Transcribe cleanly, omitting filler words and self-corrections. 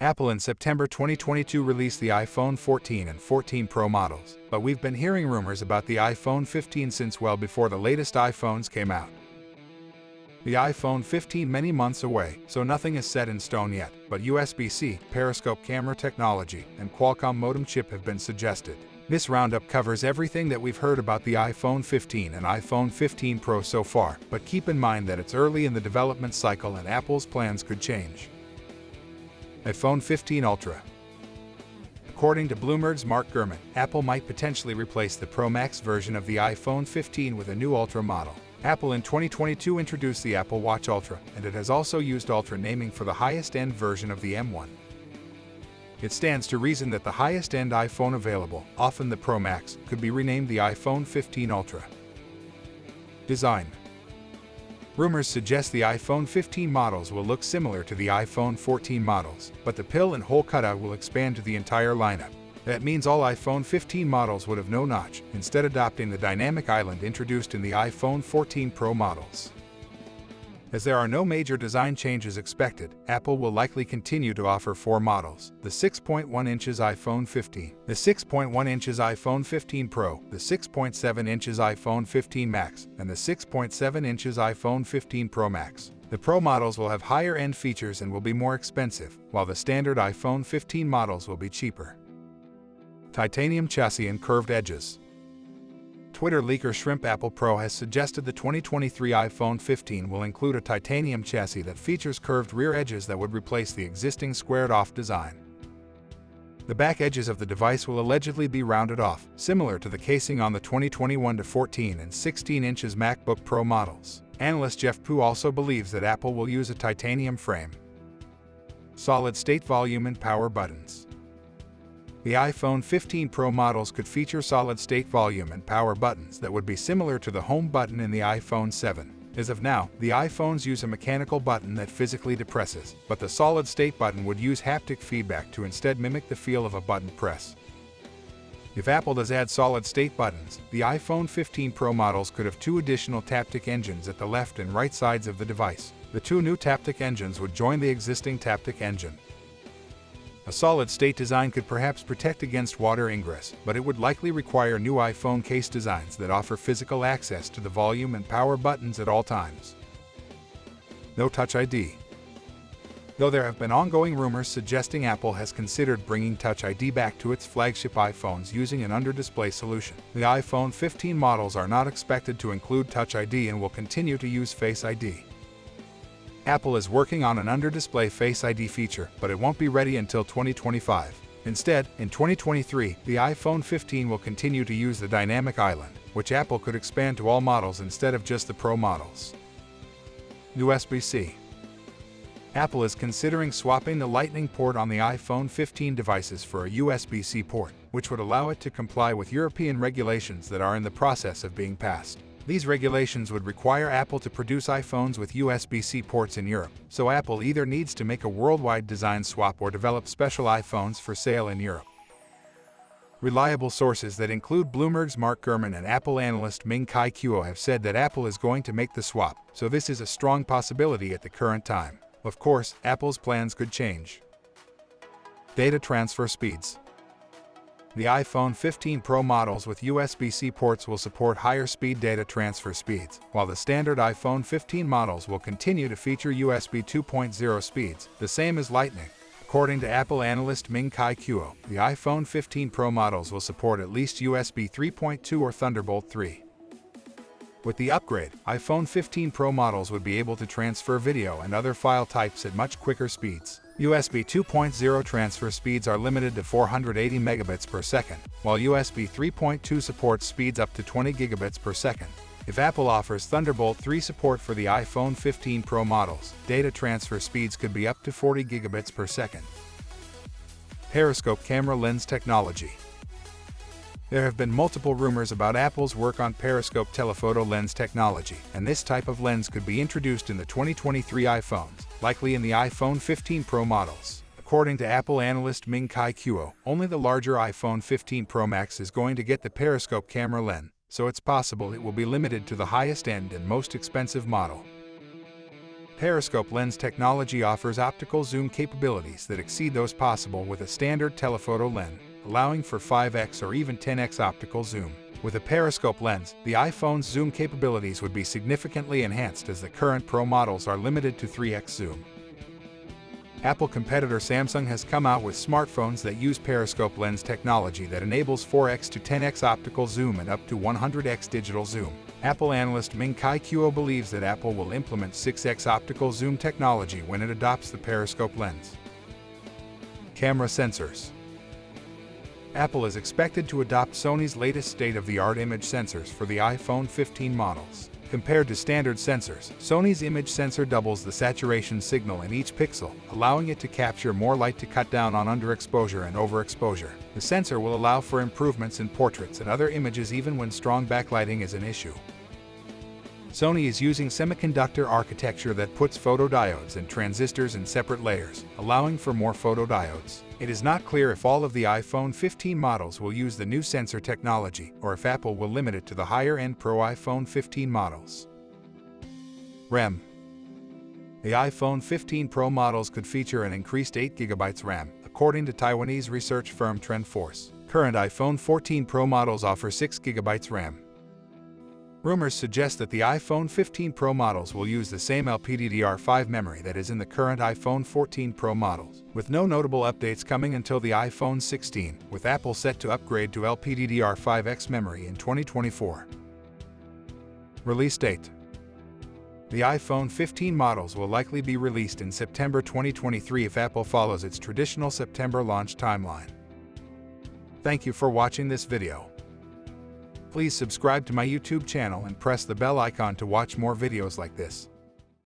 Apple in September 2022 released the iPhone 14 and 14 Pro models, but we've been hearing rumors about the iPhone 15 since well before the latest iPhones came out. The iPhone 15 many months away, so nothing is set in stone yet, but USBC, Periscope camera technology, and Qualcomm modem chip have been suggested. This roundup covers everything that we've heard about the iPhone 15 and iPhone 15 Pro so far, but keep in mind that it's early in the development cycle and Apple's plans could change. iPhone 15 Ultra. According to Bloomberg's Mark Gurman, Apple might potentially replace the Pro Max version of the iPhone 15 with a new Ultra model. Apple in 2022 introduced the Apple Watch Ultra, and it has also used Ultra naming for the highest-end version of the M1. It stands to reason that the highest-end iPhone available, often the Pro Max, could be renamed the iPhone 15 Ultra. Design. Rumors suggest the iPhone 15 models will look similar to the iPhone 14 models, but the pill and hole cutout will expand to the entire lineup. That means all iPhone 15 models would have no notch, instead adopting the dynamic island introduced in the iPhone 14 Pro models. As there are no major design changes expected, Apple will likely continue to offer 4 models: the 6.1 inches iPhone 15, the 6.1 inches iPhone 15 Pro, the 6.7 inches iPhone 15 Max, and the 6.7 inches iPhone 15 Pro Max. The Pro models will have higher-end features and will be more expensive, while the standard iPhone 15 models will be cheaper. Titanium chassis and curved edges. Twitter leaker Shrimp Apple Pro has suggested the 2023 iPhone 15 will include a titanium chassis that features curved rear edges that would replace the existing squared-off design. The back edges of the device will allegedly be rounded off, similar to the casing on the 2021 to 14 and 16 inches MacBook Pro models. Analyst Jeff Pu also believes that Apple will use a titanium frame. Solid-state volume and power buttons. The iPhone 15 Pro models could feature solid-state volume and power buttons that would be similar to the home button in the iPhone 7. As of now, the iPhones use a mechanical button that physically depresses, but the solid-state button would use haptic feedback to instead mimic the feel of a button press. If Apple does add solid-state buttons, the iPhone 15 Pro models could have 2 additional Taptic engines at the left and right sides of the device. The 2 new Taptic engines would join the existing Taptic engine. A solid-state design could perhaps protect against water ingress, but it would likely require new iPhone case designs that offer physical access to the volume and power buttons at all times. No Touch ID. Though there have been ongoing rumors suggesting Apple has considered bringing Touch ID back to its flagship iPhones using an under-display solution, the iPhone 15 models are not expected to include Touch ID and will continue to use Face ID. Apple is working on an under-display Face ID feature, but it won't be ready until 2025. Instead, in 2023, the iPhone 15 will continue to use the dynamic island, which Apple could expand to all models instead of just the Pro models. USB-C. Apple is considering swapping the Lightning port on the iPhone 15 devices for a USB-C port, which would allow it to comply with European regulations that are in the process of being passed. These regulations would require Apple to produce iPhones with USB-C ports in Europe, so Apple either needs to make a worldwide design swap or develop special iPhones for sale in Europe. Reliable sources that include Bloomberg's Mark Gurman and Apple analyst Ming-Chi Kuo have said that Apple is going to make the swap, so this is a strong possibility at the current time. Of course, Apple's plans could change. Data transfer speeds. The iPhone 15 Pro models with USB-C ports will support higher speed data transfer speeds, while the standard iPhone 15 models will continue to feature USB 2.0 speeds, the same as Lightning. According to Apple analyst Ming-Chi Kuo, the iPhone 15 Pro models will support at least USB 3.2 or Thunderbolt 3. With the upgrade, iPhone 15 Pro models would be able to transfer video and other file types at much quicker speeds. USB 2.0 transfer speeds are limited to 480 megabits per second, while USB 3.2 supports speeds up to 20 gigabits per second. If Apple offers Thunderbolt 3 support for the iPhone 15 Pro models, data transfer speeds could be up to 40 gigabits per second. Periscope camera lens technology. There have been multiple rumors about Apple's work on Periscope telephoto lens technology, and this type of lens could be introduced in the 2023 iPhones, likely in the iPhone 15 Pro models. According to Apple analyst Ming-Chi Kuo, only the larger iPhone 15 Pro Max is going to get the Periscope camera lens, so it's possible it will be limited to the highest end and most expensive model. Periscope lens technology offers optical zoom capabilities that exceed those possible with a standard telephoto lens, allowing for 5x or even 10x optical zoom. With a periscope lens, the iPhone's zoom capabilities would be significantly enhanced as the current Pro models are limited to 3x zoom. Apple competitor Samsung has come out with smartphones that use periscope lens technology that enables 4x to 10x optical zoom and up to 100x digital zoom. Apple analyst Ming-Chi Kuo believes that Apple will implement 6x optical zoom technology when it adopts the periscope lens. Camera sensors. Apple is expected to adopt Sony's latest state-of-the-art image sensors for the iPhone 15 models. Compared to standard sensors, Sony's image sensor doubles the saturation signal in each pixel, allowing it to capture more light to cut down on underexposure and overexposure. The sensor will allow for improvements in portraits and other images even when strong backlighting is an issue. Sony is using semiconductor architecture that puts photodiodes and transistors in separate layers, allowing for more photodiodes. It is not clear if all of the iPhone 15 models will use the new sensor technology or if Apple will limit it to the higher-end Pro iPhone 15 models. RAM. The iPhone 15 Pro models could feature an increased 8GB RAM, according to Taiwanese research firm TrendForce. Current iPhone 14 Pro models offer 6GB RAM. Rumors suggest that the iPhone 15 Pro models will use the same LPDDR5 memory that is in the current iPhone 14 Pro models, with no notable updates coming until the iPhone 16, with Apple set to upgrade to LPDDR5X memory in 2024. Release date. The iPhone 15 models will likely be released in September 2023 if Apple follows its traditional September launch timeline. Thank you for watching this video. Please subscribe to my YouTube channel and press the bell icon to watch more videos like this.